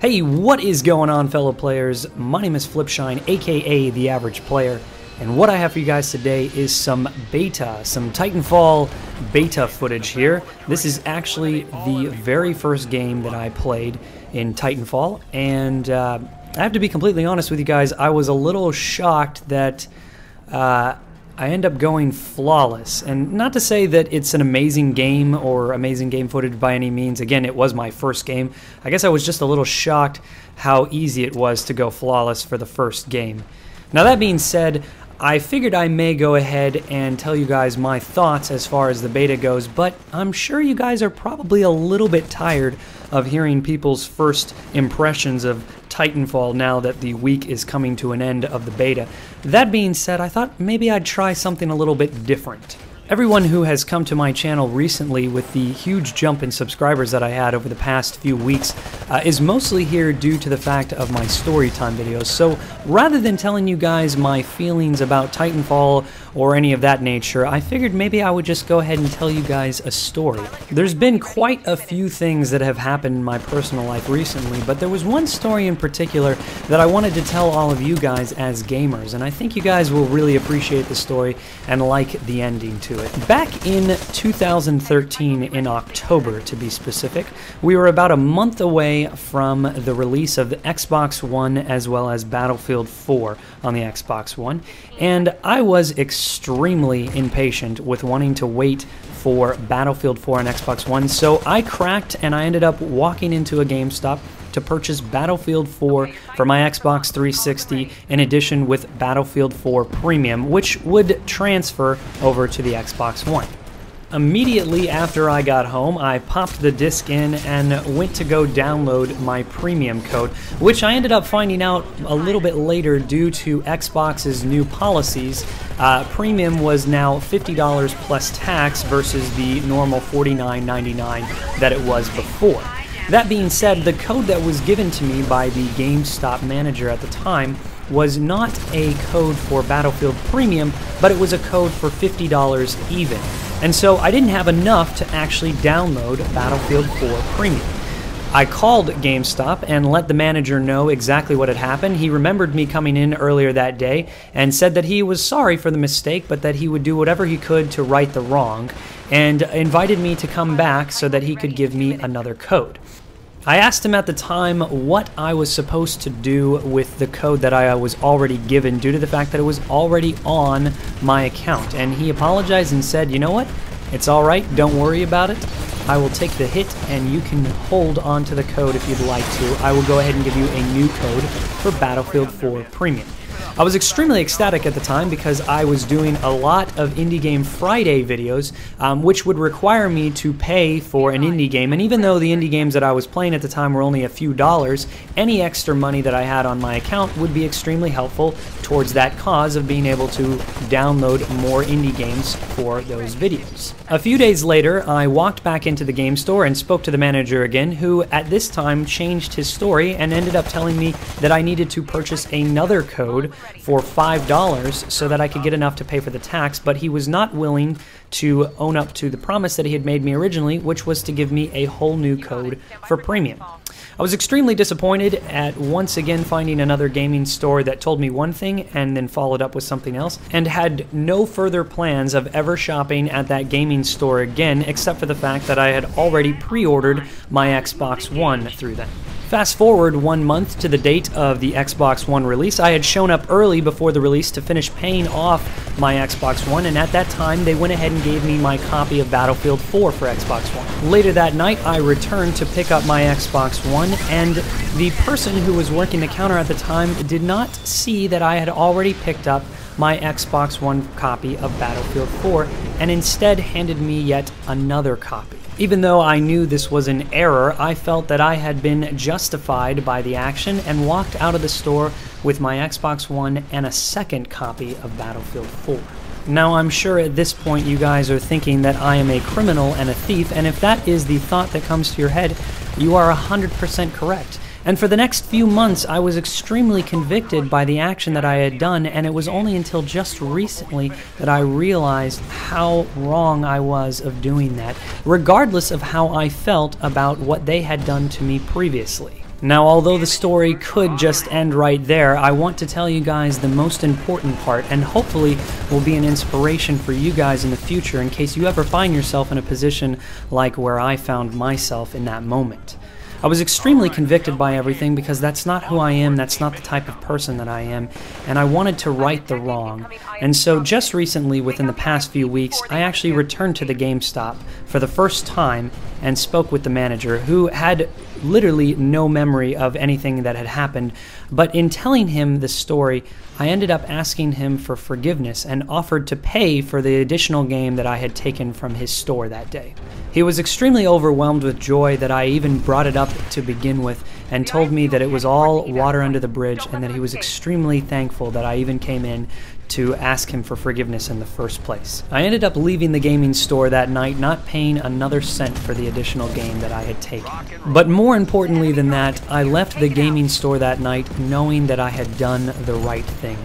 Hey, what is going on, fellow players? My name is FlipShine, aka The Average Player, and what I have for you guys today is some Titanfall beta footage here. This is actually the very first game that I played in Titanfall, and I have to be completely honest with you guys, I was a little shocked that I end up going flawless. And not to say that it's an amazing game or amazing game footage by any means. Again, it was my first game. I guess I was just a little shocked how easy it was to go flawless for the first game. Now that being said, I figured I may go ahead and tell you guys my thoughts as far as the beta goes, but I'm sure you guys are probably a little bit tired of hearing people's first impressions of Titanfall now that the week is coming to an end of the beta. That being said, I thought maybe I'd try something a little bit different. Everyone who has come to my channel recently with the huge jump in subscribers that I had over the past few weeks is mostly here due to the fact of my storytime videos. So rather than telling you guys my feelings about Titanfall or any of that nature, I figured maybe I would just go ahead and tell you guys a story. There's been quite a few things that have happened in my personal life recently, but there was one story in particular that I wanted to tell all of you guys as gamers, and I think you guys will really appreciate the story and like the ending to it. Back in 2013, in October to be specific, we were about a month away from the release of the Xbox One as well as Battlefield 4 on the Xbox One, and I was extremely impatient with wanting to wait for Battlefield 4 on Xbox One, so I cracked and I ended up walking into a GameStop to purchase Battlefield 4 for my Xbox 360 in addition with Battlefield 4 Premium, which would transfer over to the Xbox One. Immediately after I got home, I popped the disc in and went to go download my premium code, which I ended up finding out a little bit later due to Xbox's new policies. Premium was now $50 plus tax versus the normal $49.99 that it was before. That being said, the code that was given to me by the GameStop manager at the time was not a code for Battlefield Premium, but it was a code for $50 even. And so I didn't have enough to actually download Battlefield 4 Premium. I called GameStop and let the manager know exactly what had happened. He remembered me coming in earlier that day and said that he was sorry for the mistake, but that he would do whatever he could to right the wrong, and invited me to come back so that he could give me another code. I asked him at the time what I was supposed to do with the code that I was already given due to the fact that it was already on my account, and he apologized and said, you know what, it's alright, don't worry about it. I will take the hit and you can hold on to the code if you'd like to. I will go ahead and give you a new code for Battlefield 4 Premium. I was extremely ecstatic at the time because I was doing a lot of Indie Game Friday videos, which would require me to pay for an indie game, and even though the indie games that I was playing at the time were only a few dollars, any extra money that I had on my account would be extremely helpful towards that cause of being able to download more indie games for those videos. A few days later, I walked back into the game store and spoke to the manager again, who at this time changed his story and ended up telling me that I needed to purchase another code for $5 so that I could get enough to pay for the tax, but he was not willing to own up to the promise that he had made me originally, which was to give me a whole new code for Premium. I was extremely disappointed at once again finding another gaming store that told me one thing and then followed up with something else, and had no further plans of ever shopping at that gaming store again, except for the fact that I had already pre-ordered my Xbox One through them. Fast forward 1 month to the date of the Xbox One release. I had shown up early before the release to finish paying off my Xbox One, and at that time they went ahead and gave me my copy of Battlefield 4 for Xbox One. Later that night I returned to pick up my Xbox One, and the person who was working the counter at the time did not see that I had already picked up my Xbox One copy of Battlefield 4 and instead handed me yet another copy. Even though I knew this was an error, I felt that I had been justified by the action and walked out of the store with my Xbox One and a second copy of Battlefield 4. Now, I'm sure at this point you guys are thinking that I am a criminal and a thief, and if that is the thought that comes to your head, you are 100% correct. And for the next few months, I was extremely convicted by the action that I had done, and it was only until just recently that I realized how wrong I was of doing that, regardless of how I felt about what they had done to me previously. Now, although the story could just end right there, I want to tell you guys the most important part, and hopefully will be an inspiration for you guys in the future in case you ever find yourself in a position like where I found myself in that moment. I was extremely convicted by everything because that's not who I am, that's not the type of person that I am, and I wanted to right the wrong. And so just recently, within the past few weeks, I actually returned to the GameStop for the first time and spoke with the manager, who had literally no memory of anything that had happened. But in telling him the story, I ended up asking him for forgiveness and offered to pay for the additional game that I had taken from his store that day. He was extremely overwhelmed with joy that I even brought it up to begin with, and told me that it was all water under the bridge and that he was extremely thankful that I even came in to ask him for forgiveness in the first place. I ended up leaving the gaming store that night not paying another cent for the additional game that I had taken. But more importantly than that, I left the gaming store that night knowing that I had done the right thing.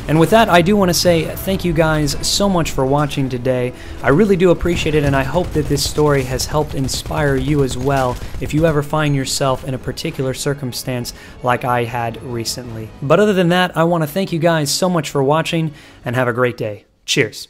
And with that, I do want to say thank you guys so much for watching today. I really do appreciate it, and I hope that this story has helped inspire you as well if you ever find yourself in a particular circumstance like I had recently. But other than that, I want to thank you guys so much for watching, and have a great day. Cheers.